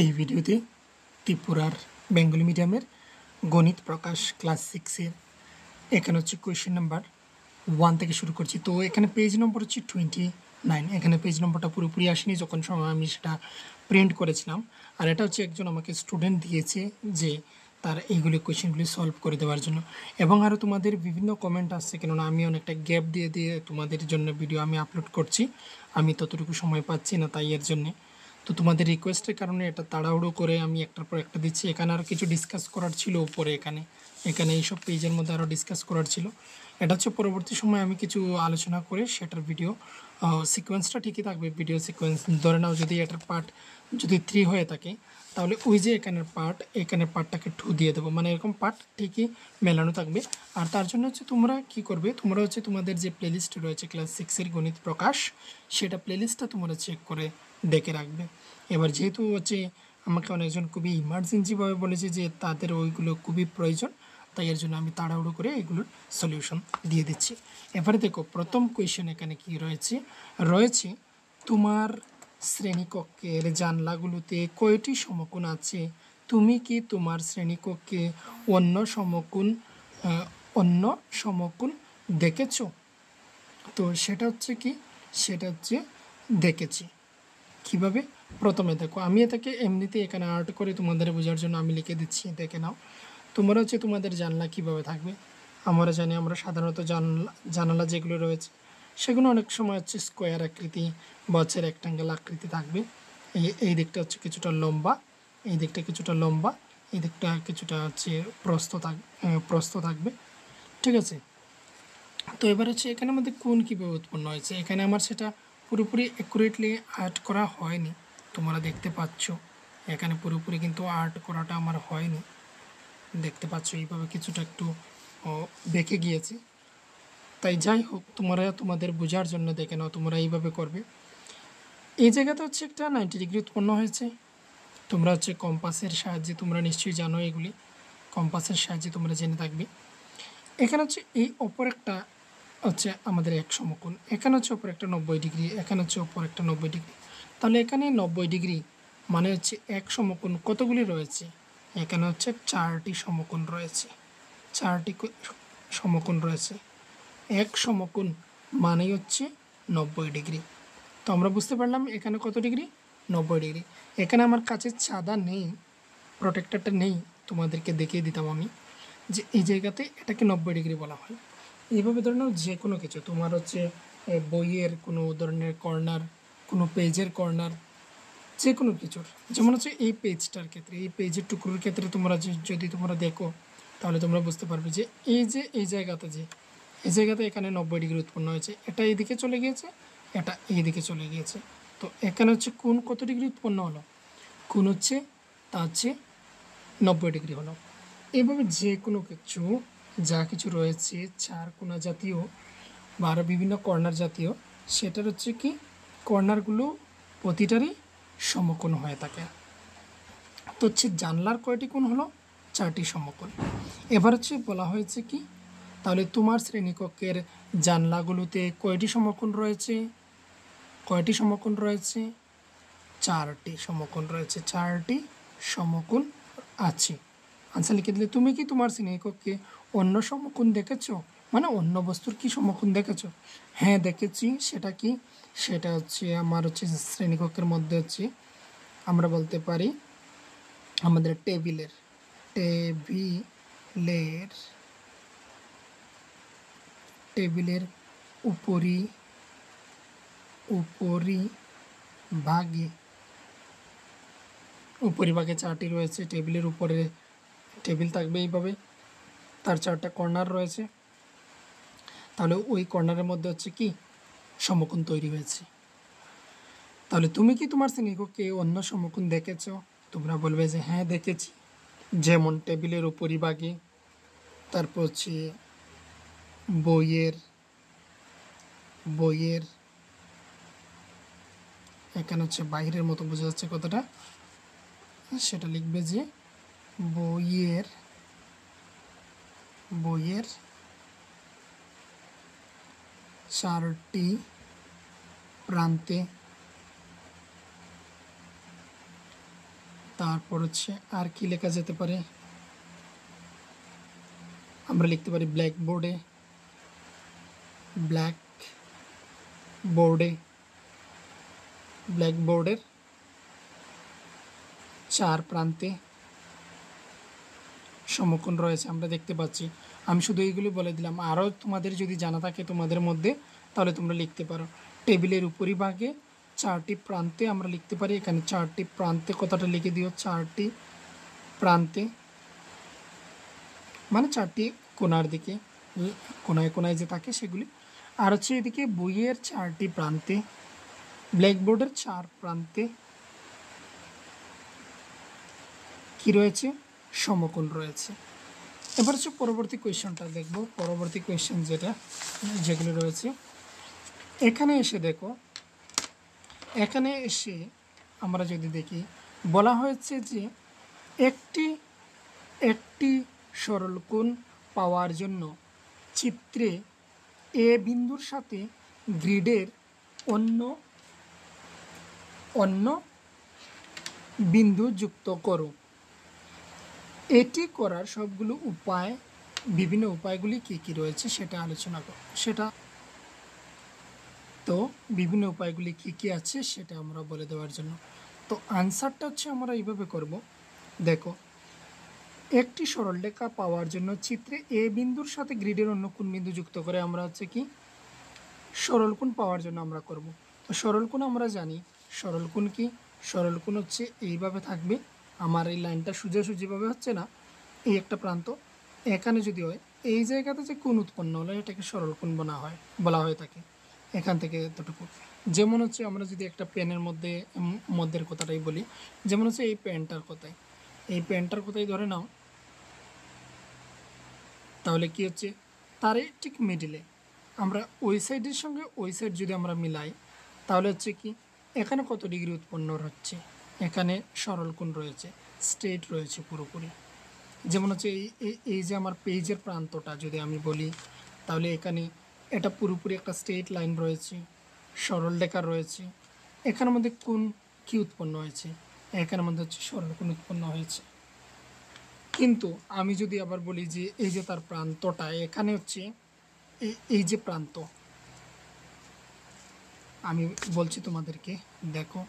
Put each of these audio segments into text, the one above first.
এই ভিডিওতে ত্রিপুরার বেঙ্গলি মিডিয়ামের গণিত প্রকাশ ক্লাস 6-এর এখানে হচ্ছে কোয়েশ্চেন নাম্বার 1 থেকে শুরু করছি। তো এখানে পেজ নম্বর হচ্ছে 29। এখানে পেজ নম্বরটা পুরোপুরি আসেনি, যখন সময় আমি সেটা প্রিন্ট করেছিলাম। আর এটা হচ্ছে একজন আমাকে স্টুডেন্ট দিয়েছে যে তার এইগুলি কোয়েশ্চেনগুলি সলভ করে দেওয়ার জন্য। এবং আরও তোমাদের বিভিন্ন কমেন্ট আসছে, কেননা আমি অনেকটা গ্যাপ দিয়ে দিয়ে তোমাদের জন্য ভিডিও আমি আপলোড করছি, আমি ততটুকু সময় পাচ্ছি না, তাই এর জন্যে। তো তোমাদের রিকোয়েস্টের কারণে এটা তাড়াহুড়ো করে আমি একটার পর একটা দিচ্ছি। এখানে আরও কিছু ডিসকাস করার ছিল উপরে, এখানে এইসব পেজের মধ্যে আরও ডিসকাস করার ছিল। এটা হচ্ছে পরবর্তী সময় আমি কিছু আলোচনা করে সেটার ভিডিও সিকোয়েন্সটা ঠিকই থাকবে। ভিডিও সিকোয়েন্স ধরে নাও, যদি এটার পার্ট যদি 3 হয়ে থাকে, তাহলে ওই যে এখানের পার্টটাকে 2 দিয়ে দেবো, মানে এরকম পার্ট ঠিকই মেলানো থাকবে। আর তার জন্য হচ্ছে তোমরা কি করবে, তোমরা হচ্ছে তোমাদের যে প্লেলিস্ট রয়েছে ক্লাস 6-এর গণিত প্রকাশ, সেটা প্লেলিস্টটা তোমরা চেক করে দেখে রাখবে। এবার যেহেতু হচ্ছে আমাকে অনেকজন খুবই ইমার্জেন্সিভাবে বলেছে যে তাদের ওইগুলো খুবই প্রয়োজন, তাই এর জন্য আমি তাড়াহুড়ো করে এগুলোর সলিউশন দিয়ে দিচ্ছি। এবারে দেখো প্রথম কোয়েশ্চেন এখানে কি রয়েছে তোমার শ্রেণীকক্ষের জানলাগুলোতে কয়টি সমকোণ আছে? তুমি কি তোমার শ্রেণীকক্ষে অন্য সমকোণ দেখেছো? তো সেটা হচ্ছে দেখেছি। কিভাবে? প্রথমে দেখো, আমি এটাকে এমনিতে এখানে আর্ট করে তোমাদের বোঝার জন্য আমি লিখে দিচ্ছি, দেখে নাও। তোমরা হচ্ছে তোমাদের জানলা কিভাবে থাকবে। আমরা জানি, আমরা সাধারণত জানালা যেগুলো রয়েছে সেগুলো অনেক সময় হচ্ছে স্কোয়ার আকৃতি বা হচ্ছে রেক্ট্যাঙ্গেল আকৃতি থাকবে। এই দিকটা হচ্ছে কিছুটা লম্বা, এই দিকটা কিছুটা লম্বা, এই দিকটা কিছুটা হচ্ছে প্রস্থ থাকবে, ঠিক আছে। তো এবার হচ্ছে এখানে আমাদের কোণ কীভাবে উৎপন্ন হয়েছে, এখানে আমার সেটা পুরোপুরি অ্যাকুরেটলি আর্ট করা হয়নি। তোমরা দেখতে পাচ্ছ এখানে পুরোপুরি কিন্তু আর্ট করাটা আমার হয়নি, দেখতে পাচ্ছ এইভাবে কিছুটা একটু বেঁকে গিয়েছে। তাই যাই হোক, তোমরা তোমাদের বোঝার জন্য দেখে নাও, তোমরা এইভাবে করবে। এই জায়গাতে হচ্ছে একটা 90 ডিগ্রি উৎপন্ন হয়েছে। তোমরা হচ্ছে কম্পাসের সাহায্যে, তোমরা নিশ্চয়ই জানো এগুলি, কম্পাসের সাহায্যে তোমরা জেনে থাকবে। এখানে হচ্ছে এই অপর একটা হচ্ছে আমাদের এক সমকোণ, এখানে হচ্ছে অপর একটা 90 ডিগ্রি, এখানে হচ্ছে অপর একটা 90 ডিগ্রি। তাহলে এখানে 90 ডিগ্রি মানে হচ্ছে এক সমকোণ কতগুলি রয়েছে? এখানে হচ্ছে 4টি সমকোণ রয়েছে, 4টি সমকোণ রয়েছে। এক সমকোণ মানেই হচ্ছে 90 ডিগ্রি। তো আমরা বুঝতে পারলাম এখানে কত ডিগ্রি? 90 ডিগ্রি। এখানে আমার কাছে চাঁদা নেই, প্রোটেক্টরটা নেই, তোমাদেরকে দেখিয়ে দিতাম আমি যে এই জায়গাতে এটাকে 90 ডিগ্রি বলা হয়। এইভাবে ধরে নাও যে কোনো কিছু, তোমার হচ্ছে বইয়ের কোনো ধরনের কর্নার, কোনো পেজের কর্নার, যে কোনো কিছুর, যেমন হচ্ছে এই পেজটার ক্ষেত্রে, এই পেজের টুকরোর ক্ষেত্রে তোমরা যদি তোমরা দেখো, তাহলে তোমরা বুঝতে পারবে যে এই জায়গাতে এখানে 90 ডিগ্রি উৎপন্ন হয়েছে, এটা এইদিকে চলে গিয়েছে, এটা এইদিকে চলে গিয়েছে। তো এখানে হচ্ছে কোণ কত ডিগ্রি উৎপন্ন হলো? কোণ হচ্ছে তা হচ্ছে 90 ডিগ্রি হলো। এইভাবে যে কোনো কিছু, যা কিছু রয়েছে চার কোণা জাতীয় বা আরও বিভিন্ন কর্নার জাতীয়, সেটার হচ্ছে কি কর্নারগুলো প্রতিটারই সমকোণ হয়ে থাকে। তো হচ্ছে জানলার কয়টি কোণ হলো? 4টি সমকোণ। এবার হচ্ছে বলা হয়েছে কি, তাহলে তোমার শ্রেণীকক্ষের জানলাগুলোতে কয়টি সমকোণ রয়েছে? 4টি সমকোণ রয়েছে, 4টি সমকোণ আছে। আনসার লিখে দিলে, তুমি কি তোমার শ্রেণীকক্ষে অন্য সমকোণ দেখেছো? মানে অন্য বস্তুর কি সমকোণ দেখেছো? হ্যাঁ দেখেছি। সেটা কি? সেটা হচ্ছে আমার হচ্ছে শ্রেণীকক্ষের মধ্যে হচ্ছে আমরা বলতে পারি আমাদের টেবিলের টেবিলের উপরিভাগে 4টি রয়েছে। টেবিলের উপরে টেবিল থাকবে এইভাবে, তার 4টা কর্নার রয়েছে। তাহলে ওই কর্নারের মধ্যে হচ্ছে কি সমকোণ তৈরি হয়েছে। তাহলে তুমি কি তোমার শ্রেণীকক্ষে অন্য সমকোণ দেখেছ? তোমরা বলবে যে হ্যাঁ দেখেছি, যেমন টেবিলের উপরিভাগে, তারপর হচ্ছে বইয়ের এখানে হচ্ছে বাইরের মতো বোঝা যাচ্ছে কথাটা, সেটা লিখবে যে বইয়ের 4টি প্রান্তে তারপর হচ্ছে আর কি লেখা যেতে পারে, আমরা লিখতে পারি ব্ল্যাকবোর্ডে, ব্ল্যাকবোর্ডের চার প্রান্তে সমকোণ রয়েছে আমরা দেখতে পাচ্ছি। আমি শুধু এইগুলি বলে দিলাম, আরও তোমাদের যদি জানা থাকে তোমাদের মধ্যে তাহলে তোমরা লিখতে পারো। টেবিলের উপরিভাগে চারটি প্রান্তে আমরা লিখতে পারি, এখানে চারটি প্রান্তে কথাটা লিখে দিও, চারটি প্রান্তে মানে চারটি কোণার দিকে, কোনায় কোনায় যে থাকে সেগুলি। আর হচ্ছে এদিকে বইয়ের চারটি প্রান্তে, ব্ল্যাকবোর্ডের চার প্রান্তে কি রয়েছে, সমকোণ রয়েছে। এবার হচ্ছে পরবর্তী কোয়েশ্চনটা দেখব। পরবর্তী কোয়েশ্চেন যেগুলো রয়েছে, এখানে এসে দেখো, এখানে এসে আমরা যদি দেখি বলা হয়েছে যে একটি সরলকোণ পাওয়ার জন্য চিত্রে এ বিন্দুর সাথে গ্রিডের অন্য বিন্দু যুক্ত করো। এটি করার সবগুলো উপায়, বিভিন্ন উপায়গুলি কী কী রয়েছে সেটা আলোচনা করো। তো বিভিন্ন উপায়গুলি কী কী আছে সেটা আমরা বলে দেওয়ার জন্য, তো আনসারটা হচ্ছে আমরা এইভাবে করব। দেখো, একটি সরলরেখা পাওয়ার জন্য চিত্রে এ বিন্দুর সাথে গ্রিডের অন্য কোন বিন্দু যুক্ত করে আমরা হচ্ছে কি সরলকোণ পাওয়ার জন্য আমরা করব। তো সরলকোণ আমরা জানি, সরলকোণ কি, সরলকোণ হচ্ছে এইভাবে থাকবে, আমার এই লাইনটা সোজাসুজিভাবে হচ্ছে না, এই একটা প্রান্ত এখানে যদি হয়, এই জায়গাতে যে কোণ উৎপন্ন হলো এটাকে সরলকোণ বলা হয়ে থাকে। এখান থেকে এতটুকু, যেমন হচ্ছে আমরা যদি একটা পেনের মধ্যের কথাটাই বলি, যেমন হচ্ছে এই পেনটার কথাই ধরে নাও, তাহলে কি হচ্ছে তারই ঠিক মিডিলে আমরা ওই সাইডের সঙ্গে ওই সাইড যদি আমরা মিলাই, তাহলে হচ্ছে কি এখানে কত ডিগ্রি উৎপন্ন হচ্ছে, এখানে সরলকোণ রয়েছে, স্ট্রেট রয়েছে পুরোপুরি। যেমন হচ্ছে এই যে আমার পেজের প্রান্তটা যদি আমি বলি, তাহলে এখানে এটা পুরোপুরি একটা স্ট্রেট লাইন রয়েছে, সরলরেখা রয়েছে, এখানের মধ্যে কোণ কি উৎপন্ন হয়েছে, এখানের মধ্যে হচ্ছে সরলকোণ উৎপন্ন হয়েছে। কিন্তু আমি যদি আবার বলি যে এই যে তার প্রান্তটা এখানে হচ্ছে এই যে প্রান্ত, আমি বলছি তোমাদেরকে, দেখো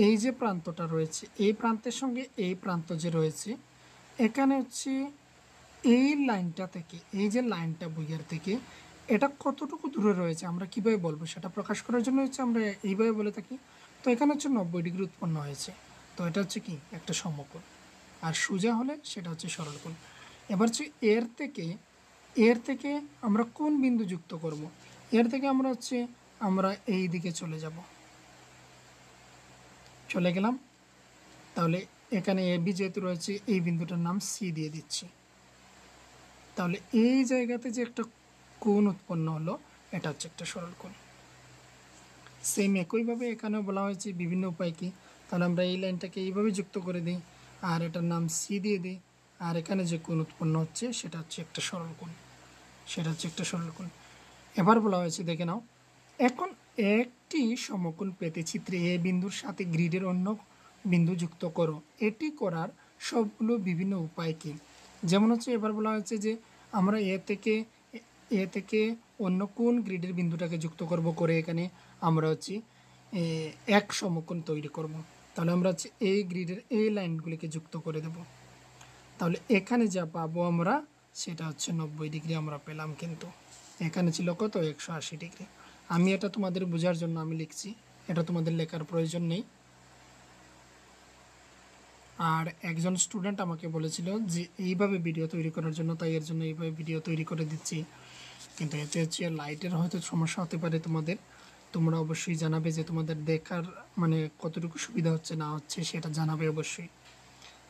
এই যে প্রান্তটা রয়েছে, এই প্রান্তের সঙ্গে এই প্রান্ত যে রয়েছে, এখানে হচ্ছে এই লাইনটা থেকে, এই যে লাইনটা বইয়ের থেকে এটা কতটুকু দূরে রয়েছে আমরা কীভাবে বলবো, সেটা প্রকাশ করার জন্য হচ্ছে আমরা এইভাবে বলে থাকি। তো এখানে হচ্ছে 90 ডিগ্রি উৎপন্ন হয়েছে, তো এটা হচ্ছে কি একটা সমকোণ, আর সোজা হলে সেটা হচ্ছে সরলকোণ। এবার হচ্ছে এর থেকে আমরা কোন বিন্দু যুক্ত করব, এর থেকে আমরা এই দিকে চলে গেলাম, তাহলে এখানে এ বি যেহেতু রয়েছে, এই বিন্দুটার নাম সি দিয়ে দিচ্ছি। তাহলে এই জায়গাতে যে একটা কোণ উৎপন্ন হলো এটা হচ্ছে একটা সরলকোণ। সেম একইভাবে এখানেও বলা হয়েছে বিভিন্ন উপায় কি, তাহলে আমরা এই লাইনটাকে এইভাবে যুক্ত করে দিই, আর এটার নাম সি দিয়ে দিই, আর এখানে যে কোণ উৎপন্ন হচ্ছে সেটা হচ্ছে একটা সরলকোণ। এবার বলা হয়েছে দেখে নাও, এখন একটি সমকোণ পেতে চিত্রে এ বিন্দুর সাথে গ্রিডের অন্য বিন্দু যুক্ত করো। এটি করার সবগুলো বিভিন্ন উপায় কি, যেমন হচ্ছে এবার বলা হয়েছে যে আমরা এ থেকে অন্য কোন গ্রিডের বিন্দুটাকে যুক্ত করব, করে এখানে আমরা হচ্ছে এক সমকোণ তৈরি করব। তাহলে আমরা হচ্ছে এই গ্রিডের এই লাইনগুলিকে যুক্ত করে দেব, তাহলে এখানে যা পাবো আমরা সেটা হচ্ছে 90 ডিগ্রি আমরা পেলাম, কিন্তু এখানে ছিল কত 180 ডিগ্রি। আমি এটা তোমাদের বোঝার জন্য আমি লিখছি, এটা তোমাদের লেখার প্রয়োজন নেই। আর একজন স্টুডেন্ট আমাকে বলেছিল যে এইভাবে ভিডিও তৈরি করার জন্য, তাই এর জন্য এইভাবে ভিডিও তৈরি করে দিচ্ছি, কিন্তু এতে হচ্ছে লাইটের হয়তো সমস্যা হতে পারে তোমাদের, তোমরা অবশ্যই জানাবে যে তোমাদের দেখার মানে কতটুকু সুবিধা হচ্ছে না হচ্ছে সেটা জানাবে অবশ্যই।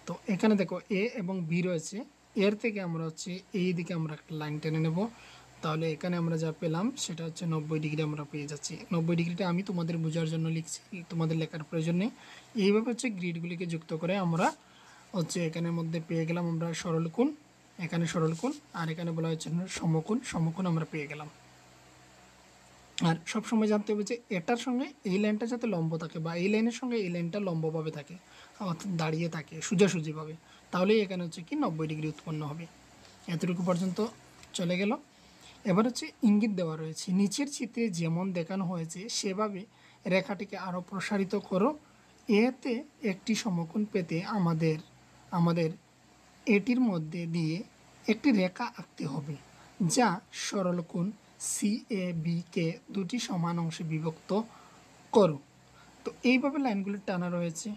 তো এখানে দেখো এ এবং বি রয়েছে, এর থেকে আমরা হচ্ছে এই দিকে আমরা একটা লাইন টেনে নেব, তাহলে এখানে আমরা যা পেলাম সেটা হচ্ছে 90 ডিগ্রি আমরা পেয়ে যাচ্ছি। 90 ডিগ্রিটা আমি তোমাদের বোঝার জন্য লিখছি, তোমাদের লেখার প্রয়োজন নেই। এইভাবে হচ্ছে গ্রিডগুলিকে যুক্ত করে আমরা হচ্ছে এখানের মধ্যে পেয়ে গেলাম আমরা সরলকোণ, এখানে সরলকোণ, আর এখানে বলা হচ্ছে সমকোণ আমরা পেয়ে গেলাম। আর সবসময় জানতে হবে যে এটার সঙ্গে এই লাইনটা যাতে লম্ব থাকে বা এই লাইনের সঙ্গে এই লাইনটা লম্বভাবে থাকে, অর্থাৎ দাঁড়িয়ে থাকে সোজাসুজিভাবে, তাহলেই এখানে হচ্ছে কি 90 ডিগ্রি উৎপন্ন হবে। এতটুকু পর্যন্ত চলে গেল। এবার হচ্ছে ইঙ্গিত দেওয়া রয়েছে, নিচের চিত্রে যেমন দেখানো হয়েছে সেভাবে রেখাটিকে আরও প্রসারিত করো, এতে একটি সমকোণ পেতে আমাদের এটির মধ্যে দিয়ে একটি রেখা আঁকতে হবে যা সরলকোণ CABকে দুটি সমান অংশে বিভক্ত করো। তো এইভাবে লাইনগুলি টানা রয়েছে।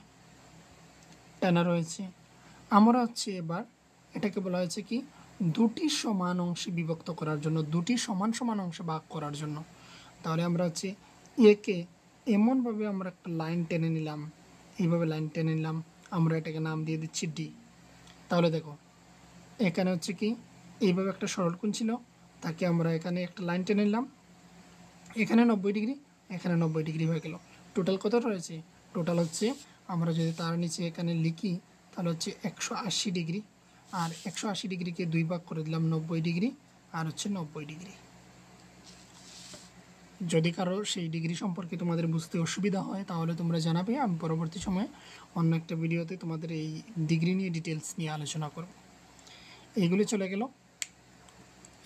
আমরা হচ্ছে এবার এটাকে বলা হয়েছে কি দুটি সমান অংশে বিভক্ত করার জন্য, দুটি সমান সমান অংশে ভাগ করার জন্য। তাহলে আমরা হচ্ছে একে এমনভাবে আমরা একটা লাইন টেনে নিলাম, এইভাবে লাইন টেনে নিলাম, আমরা এটাকে নাম দিয়ে দিচ্ছি ডি। তাহলে দেখো এখানে হচ্ছে কি এইভাবে একটা সরলকোণ ছিল, তাকে আমরা এখানে একটা লাইন টেনে নিলাম, এখানে 90 ডিগ্রি, এখানে 90 ডিগ্রি হয়ে গেল। টোটাল কত রয়েছে? টোটাল হচ্ছে আমরা যদি তার নিচে এখানে লিখি তাহলে হচ্ছে 180 ডিগ্রি, আর 180 ডিগ্রিকে 2 ভাগ করে দিলাম 90 ডিগ্রি, আর হচ্ছে 90 ডিগ্রি। যদি কারো সেই ডিগ্রি সম্পর্কে তোমাদের বুঝতে অসুবিধা হয় তাহলে তোমরা জানাবে, আমি পরবর্তী সময়ে অন্য একটা ভিডিওতে তোমাদের এই ডিগ্রি নিয়ে ডিটেলস নিয়ে আলোচনা করব। এইগুলি চলে গেল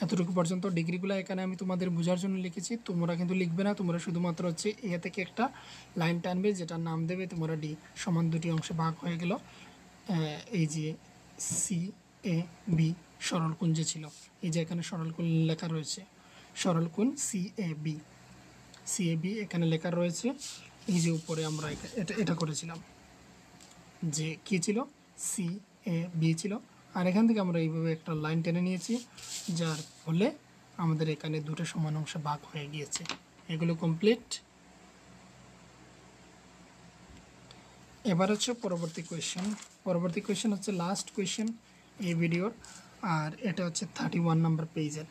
এতটুকু পর্যন্ত। ডিগ্রিগুলো এখানে আমি তোমাদের বোঝার জন্য লিখেছি, তোমরা কিন্তু লিখবে না, তোমরা শুধুমাত্র হচ্ছে এ থেকে একটা লাইন টানবে যেটার নাম দেবে তোমরা ডি, সমান দুটি অংশে ভাগ হয়ে গেল। এই যে CAB সরলকোণ যে ছিল, এই যে এখানে সরলকোণ লেখা রয়েছে, সরলকোণ CAB এখানে লেখা রয়েছে। এই যে উপরে আমরা এটা করেছিলাম যে কী ছিল, CAB ছিল, আর এখান থেকে আমরা এইভাবে একটা লাইন টেনে নিয়েছি, যার ফলে আমাদের এখানে দুটো সমান অংশে ভাগ হয়ে গিয়েছে। এগুলো কমপ্লিট। এবার হচ্ছে পরবর্তী কোয়েশ্চেন হচ্ছে লাস্ট কোয়েশ্চেন এই ভিডিওর, আর এটা হচ্ছে 31 নম্বর পেজের।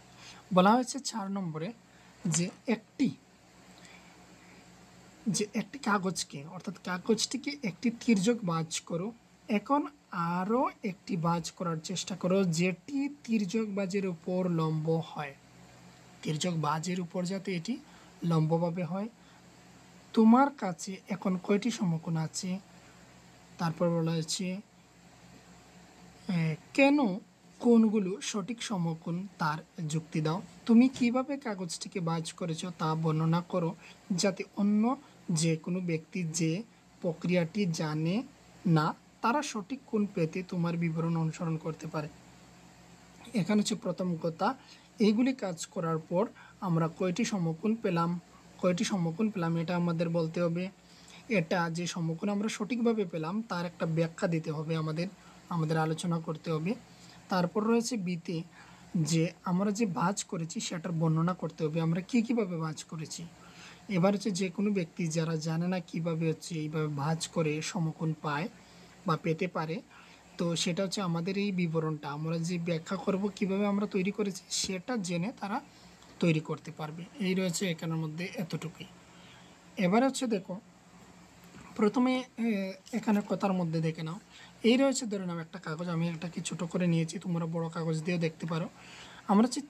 বলা হয়েছে 4 নম্বরে যে একটি কাগজকে, অর্থাৎ কাগজটিকে একটি তির্যক ভাঁজ করো। এখন আরও একটি ভাঁজ করার চেষ্টা করো যেটি তির্যক ভাঁজের উপর লম্ব হয়, তির্যক ভাঁজের উপর যাতে এটি লম্বভাবে হয়। তোমার কাছে এখন কয়টি সমকোণ আছে? তারপর বলা হয়েছে কেন কোণগুলো সঠিক সমকোণ তার যুক্তি দাও। তুমি কিভাবে কাগজটিকে ভাঁজ করেছো তা বর্ণনা করো যাতে অন্য যে কোনো ব্যক্তি যে প্রক্রিয়াটি জানে না তারা সঠিক কোণ পেতে তোমার বিবরণ অনুসরণ করতে পারে। এখানে হচ্ছে প্রথম কথা, এইগুলি কাজ করার পর আমরা কয়টি সমকোণ পেলাম এটা আমাদের বলতে হবে। এটা যে সমকোণ আমরা সঠিকভাবে পেলাম তার একটা ব্যাখ্যা দিতে হবে, আমাদের আলোচনা করতে হবে। তারপর রয়েছে বিতে যে আমরা যে ভাঁজ করেছি সেটার বর্ণনা করতে হবে, আমরা কীভাবে ভাঁজ করেছি। এবার হচ্ছে যে কোনো ব্যক্তি যারা জানে না কীভাবে হচ্ছে এইভাবে ভাঁজ করে সমকোণ পায় বা পেতে পারে, তো সেটা হচ্ছে আমাদের এই বিবরণটা আমরা যে ব্যাখ্যা করব কিভাবে আমরা তৈরি করেছি সেটা জেনে তারা তৈরি করতে পারবে। এই রয়েছে এখানের মধ্যে এতটুকুই। এবার হচ্ছে দেখো প্রথমে এখানে কথার মধ্যে দেখে নাও, এই রয়েছে ধরে নাও একটা কাগজ, আমি এটাকে ছোটো করে নিয়েছি, তোমরা বড় কাগজ দিয়েও দেখতে পারো। আমরা হচ্ছে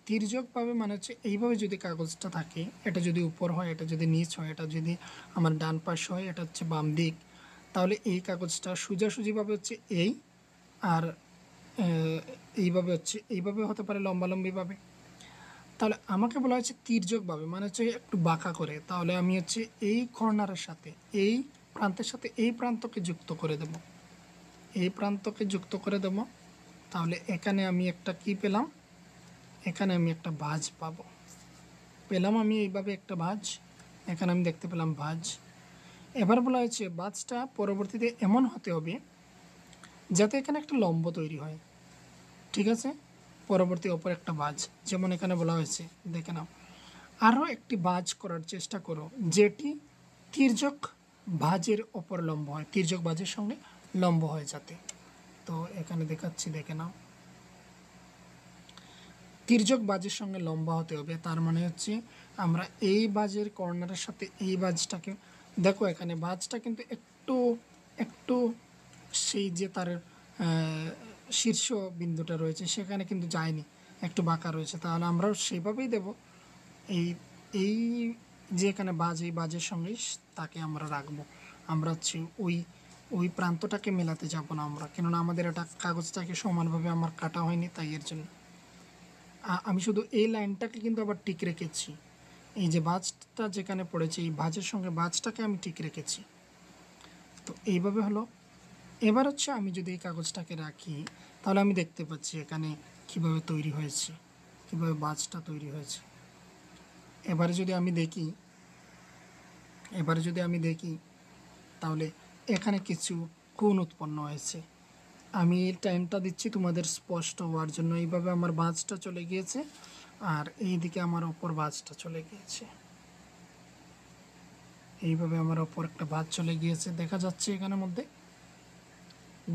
তির্যকভাবে মানে হচ্ছে এইভাবে যদি কাগজটা থাকে, এটা যদি উপর হয়, এটা যদি নিচ হয়, এটা যদি আমার ডান পাশ হয়, এটা হচ্ছে বাম দিক, তাহলে এই কাগজটা সোজাসুজিভাবে হচ্ছে এই, আর এইভাবে হতে পারে লম্বালম্বিভাবে। তাহলে আমাকে বলা হচ্ছে তির্যকভাবে মানে হচ্ছে একটু বাঁকা করে, তাহলে আমি হচ্ছে এই কর্নারের সাথে এই প্রান্তের সাথে এই প্রান্তকে যুক্ত করে দেব, তাহলে এখানে আমি একটা কি পেলাম, এখানে আমি একটা ভাঁজ পেলাম আমি এইভাবে একটা ভাঁজ, এখানে আমি দেখতে পেলাম ভাঁজ। এবার বলা হয়েছে ভাঁজটা পরবর্তীতে এমন হতে হবে যাতে এখানে একটা লম্ব তৈরি হয়, ঠিক আছে, পরবর্তী অপর একটা ভাঁজ, যেমন এখানে বলা হয়েছে দেখে নাও, আরও একটি ভাঁজ করার চেষ্টা করো যেটি তির্যক ভাঁজের ওপর লম্ব হয়, তির্যক ভাঁজের সঙ্গে লম্ব হয় যাতে। তো এখানে দেখাচ্ছি দেখে নাও, তির্যক ভাঁজের সঙ্গে লম্বা হতে হবে, তার মানে হচ্ছে আমরা এই ভাঁজের কর্নারের সাথে এই ভাঁজটাকে দেখো, এখানে ভাঁজটা কিন্তু একটু সেই যে তার শীর্ষ বিন্দুটা রয়েছে সেখানে কিন্তু যায়নি, একটু বাঁকা রয়েছে, তাহলে আমরাও সেইভাবেই দেব। এই যে এখানে বাজ, এই বাজের সঙ্গে তাকে আমরা রাখবো। আমরা হচ্ছে ওই ওই প্রান্তটাকে মেলাতে যাব না আমরা, কেননা আমাদের এটা কাগজটাকে সমানভাবে আমার কাটা হয়নি, তাই এর জন্য আমি শুধু এই লাইনটাকে কিন্তু আবার ঠিক রেখেছি। এই যে বাজটা যেখানে পড়েছে, এই বাজের সঙ্গে বাজটাকে আমি ঠিক রেখেছি। তো এইভাবে হলো। এবার হচ্ছে আমি যদি এই কাগজটাকে রাখি, তাহলে আমি দেখতে পাচ্ছি এখানে কিভাবে তৈরি হয়েছে, কিভাবে বাজটা তৈরি হয়েছে। এবারে যদি আমি দেখি তাহলে এখানে কিছু কোণ উৎপন্ন হয়েছে। আমি এই টাইমটা দিচ্ছি তোমাদের স্পষ্ট হওয়ার জন্য। এইভাবে আমার বাজটা চলে গিয়েছে, আর এইদিকে আমার অপর বাজটা চলে গিয়েছে। এইভাবে আমার অপর একটা বাজ চলে গিয়েছে, দেখা যাচ্ছে এখানের মধ্যে,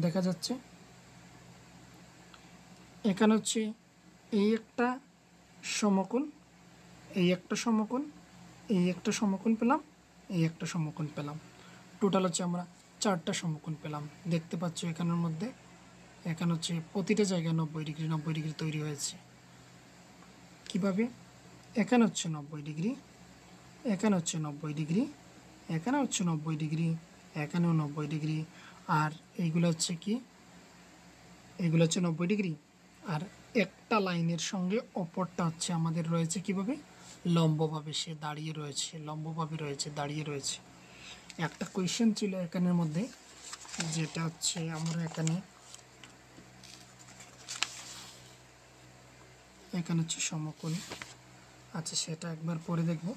দেখা যাচ্ছে এখানে হচ্ছে এই একটা সমকোণ, এই একটা সমকোণ, এই একটা সমকোণ পেলাম, এই একটা সমকোণ পেলাম। টোটাল হচ্ছে আমরা 4টা সমকোণ পেলাম। দেখতে পাচ্ছ এখানের মধ্যে, এখানে হচ্ছে প্রতিটা জায়গায় 90 ডিগ্রি তৈরি হয়েছে। কিভাবে? এখানে হচ্ছে 90 ডিগ্রি, এখানে হচ্ছে 90 ডিগ্রি, এখানে হচ্ছে 90 ডিগ্রি, এখানেও 90 ডিগ্রি, আর এইগুলো হচ্ছে কি, এইগুলো হচ্ছে 90 ডিগ্রি। আর একটা লাইনের সঙ্গে অপরটা হচ্ছে আমাদের রয়েছে কিভাবে, লম্বভাবে সে দাঁড়িয়ে রয়েছে, লম্বভাবে রয়েছে, দাঁড়িয়ে রয়েছে। একটা কোয়েশ্চেন ছিল এখানের মধ্যে, যেটা হচ্ছে আমরা এখানে হচ্ছে সমকোণ। আচ্ছা, সেটা একবার পরে দেখব।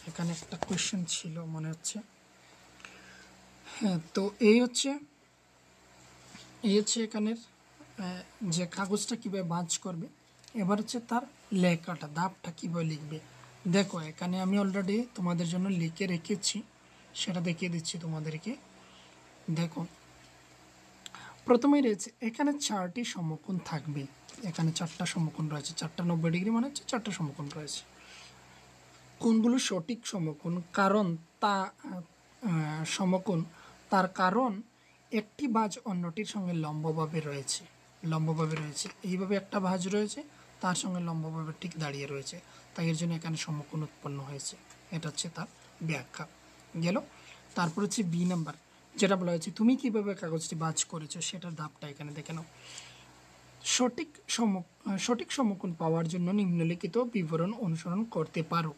এখানে একটা কোয়েশ্চেন ছিল মনে হচ্ছে। হ্যাঁ, তো এই হচ্ছে এখানের যে কাগজটা কীভাবে বাজ করবে। এবার হচ্ছে তার লেখাটা, দাবটা কীভাবে লিখবে। দেখো এখানে আমি অলরেডি তোমাদের জন্য লিখে রেখেছি, সেটা দেখিয়ে দিচ্ছি তোমাদেরকে। দেখো প্রথমেই রয়েছে এখানে 4টি সমকোণ থাকবে, এখানে 4টা সমকোণ রয়েছে, 4টা 90 ডিগ্রি মানে হচ্ছে 4টা সমকোণ রয়েছে। কোনগুলো সঠিক সমকোণ? কারণ তা সমকোণ, তার কারণ একটি বাজ অন্যটির সঙ্গে লম্বভাবে রয়েছে, এইভাবে একটা ভাঁজ রয়েছে, তার সঙ্গে লম্বভাবে ঠিক দাঁড়িয়ে রয়েছে, তাই এর জন্য এখানে সমকোণ উৎপন্ন হয়েছে। এটা হচ্ছে তার ব্যাখ্যা গেল। তারপর হচ্ছে বি নাম্বার, যেটা বলা হয়েছে তুমি কিভাবে কাগজটি বাজ করেছো, সেটার ধাপটা এখানে দেখে নাও। সঠিক সমকোণ পাওয়ার জন্য নিম্নলিখিত বিবরণ অনুসরণ করতে পারো।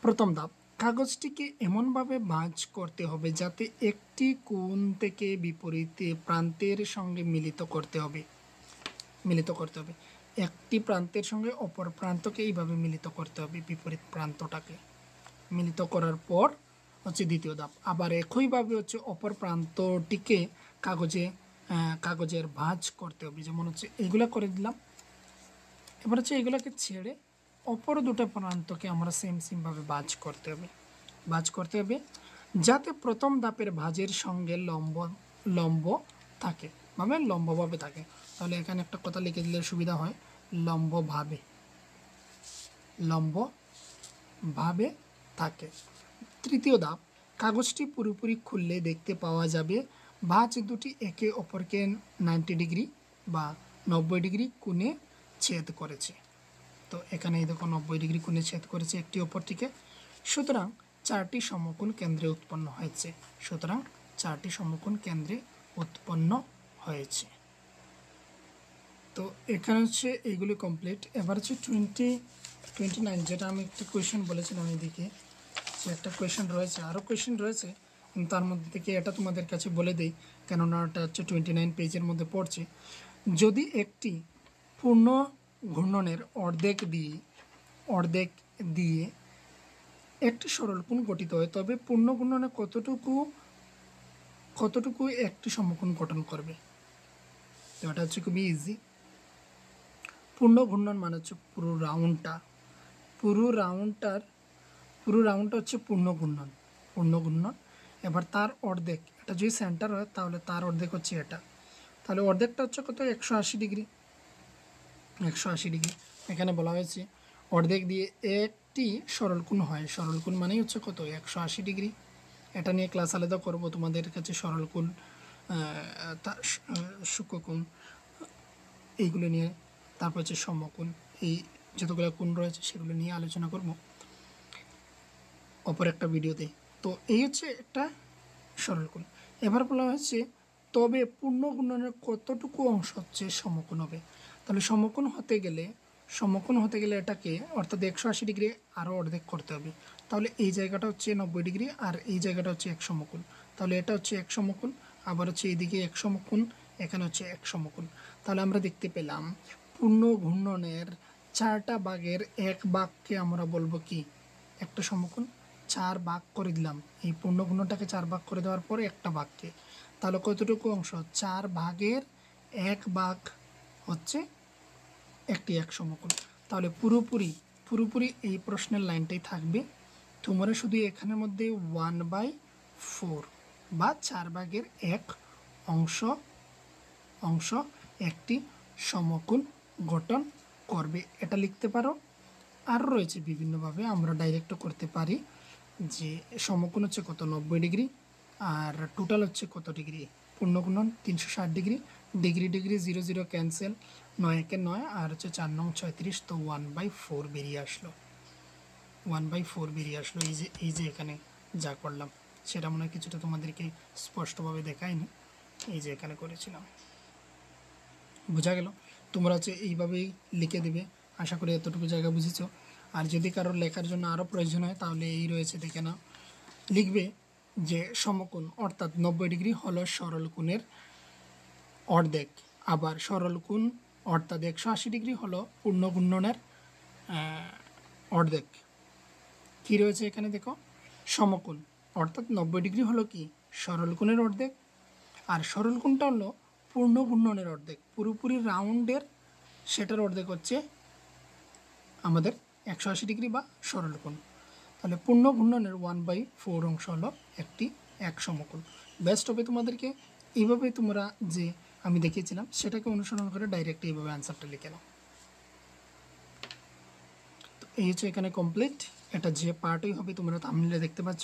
প্রথম ধাপ, কাগজটিকে এমনভাবে ভাঁজ করতে হবে যাতে একটি কোণ থেকে বিপরীত প্রান্তের সঙ্গে মিলিত করতে হবে। একটি প্রান্তের সঙ্গে অপর প্রান্তকে এইভাবে মিলিত করতে হবে, বিপরীত প্রান্তটাকে মিলিত করার পর হচ্ছে দ্বিতীয় ধাপ, আবার একইভাবে হচ্ছে অপর প্রান্তটিকে কাগজের ভাঁজ করতে হবে। যেমন হচ্ছে এইগুলা করে দিলাম। এবার হচ্ছে এইগুলাকে ছেড়ে অপর দুটো প্রান্তকে আমরা সেমভাবে ভাঁজ করতে হবে যাতে প্রথম ধাপের ভাঁজের সঙ্গে লম্ব থাকে, লম্বভাবে থাকে। তাহলে এখানে একটা কথা লিখে দিলে সুবিধা হয়, লম্বভাবে থাকে। তৃতীয় ধাপ, কাগজটি পুরোপুরি খুললে দেখতে পাওয়া যাবে ভাঁজ দুটি একে অপরকে 90 ডিগ্রি বা 90 ডিগ্রি কোণে ছেদ করেছে। তো এখানে এই দেখো 90 ডিগ্রি কোণে ছেদ করেছে একটি অপরটিকে। সুতরাং 4টি সমকোণ কেন্দ্রে উৎপন্ন হয়েছে। তো এখানে হচ্ছে এইগুলি কমপ্লিট। এবার হচ্ছে 29, যেটা আমি একটা কোয়েশ্চেন বলেছিলাম এদিকে, যে একটা কোয়েশ্চেন রয়েছে, আরও কোয়েশ্চেন রয়েছে, তার মধ্যে থেকে এটা তোমাদের কাছে বলে দিই, কেননা ওটা হচ্ছে 29 পেজের মধ্যে পড়ছে। যদি একটি পূর্ণ ঘূর্ণনের অর্ধেক দিয়ে একটি সরলকোণ গঠিত হয়, তবে পূর্ণ ঘূর্ণনে কতটুকু একটি সমকোণ গঠন করবে। তো এটা হচ্ছে খুবই ইজি। পূর্ণ ঘূর্ণন মানে হচ্ছে পুরো রাউন্ডটা হচ্ছে পূর্ণ ঘূর্ণন। এবার তার অর্ধেক, এটা যদি সেন্টার হয় তাহলে তার অর্ধেক হচ্ছে এটা, তাহলে অর্ধেকটা হচ্ছে কত, 180 ডিগ্রি। এখানে বলা হয়েছে অর্ধেক দিয়ে একটি সরলকোণ হয়, সরলকোণ মানেই হচ্ছে কত, 180 ডিগ্রি। এটা নিয়ে ক্লাস আলাদা করব তোমাদের কাছে, সরলকোণ, সূক্ষ্মকোণ, এইগুলো নিয়ে। তারপর হচ্ছে সমকোণ, এই যতগুলো কোণ রয়েছে সেগুলো নিয়ে আলোচনা করব। অপর একটা ভিডিওতে। তো এই হচ্ছে একটা সরলকোণ। এবার বলা হয়েছে তবে পূর্ণ গুণনের কতটুকু অংশ হচ্ছে সমকোণ হবে। তাহলে সমকোণ হতে গেলে এটাকে অর্থাৎ 180 ডিগ্রি আরও অর্ধেক করতে হবে। তাহলে এই জায়গাটা হচ্ছে 90 ডিগ্রি আর এই জায়গাটা হচ্ছে এক সমকোণ। তাহলে এটা হচ্ছে এক সমকোণ, আবার হচ্ছে এইদিকে এক সমকোণ, এখানে হচ্ছে এক সমকোণ। তাহলে আমরা দেখতে পেলাম পূর্ণ ঘূর্ণনের 4টা ভাগের এক ভাগকে আমরা বলবো কি একটা সমকোণ। 4 ভাগ করে দিলাম, এই পূর্ণ ঘূর্ণনটাকে 4 ভাগ করে দেওয়ার পরে একটা ভাগকে, তাহলে কতটুকু অংশ? 4 ভাগের এক ভাগ হচ্ছে একটি এক সমকোণ। তাহলে পুরোপুরি এই প্রশ্নের লাইনটাই থাকবে। তোমরা শুধু এখানের মধ্যে 1/4 বা 4 ভাগের এক অংশ একটি সমকোণ গঠন করবে, এটা লিখতে পারো। আর রয়েছে বিভিন্নভাবে, আমরা ডাইরেক্টও করতে পারি যে সমকোণ হচ্ছে কত 90 ডিগ্রি, আর টোটাল হচ্ছে কত ডিগ্রি পূর্ণগুণন 360 ডিগ্রি, ডিগ্রি 0 0 ক্যান্সেল, 9 একে 9, আর হচ্ছে 4 9 36, তো 1/4 বেরিয়ে আসলো। 1/4 বেরিয়ে আসলো। এই যে এখানে যা করলাম সেটা মনে হয় কিছুটা তোমাদেরকে স্পষ্টভাবে দেখায়নি, এই যে এখানে করেছিলাম। বোঝা গেল? তোমরা হচ্ছে এইভাবেই লিখে দেবে। আশা করি এতটুকু জায়গা বুঝেছো। আর যদি কারোর লেখার জন্য আরও প্রয়োজন হয় তাহলে এই রয়েছে, দেখে নাও। লিখবে যে সমকোণ অর্থাৎ 90 ডিগ্রি হলো সরলকোণের অর্ধেক, আবার সরলকোণ অর্থাৎ 180 ডিগ্রি হলো পূর্ণ ঘূর্ণনের অর্ধেক। কী রয়েছে এখানে দেখো, সমকোণ অর্থাৎ 90 ডিগ্রি হলো কি সরলকোণের অর্ধেক, আর সরলকোণটা হলো পূর্ণ ঘূর্ণনের অর্ধেক, পুরোপুরি রাউন্ডের সেটার অর্ধেক হচ্ছে আমাদের 180 ডিগ্রি বা সরলকোণ। তাহলে পূর্ণ ঘূর্ণনের 1/4 অংশ হলো একটি এক সমকোণ। বেস্ট হবে তোমাদেরকে এইভাবে তোমরা যে আমি দেখিয়েছিলাম সেটাকে অনুসরণ করে ডাইরেক্ট এইভাবে অ্যান্সারটা লিখে নাও। তো এই হচ্ছে এখানে কমপ্লিট। এটা যে পার্টই হবে তোমরা থাম্বনেইলে দেখতে পাচ্ছ,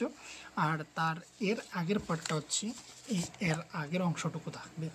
আর তার এর আগের পার্টটা হচ্ছে এর আগের অংশটুকু থাকবে।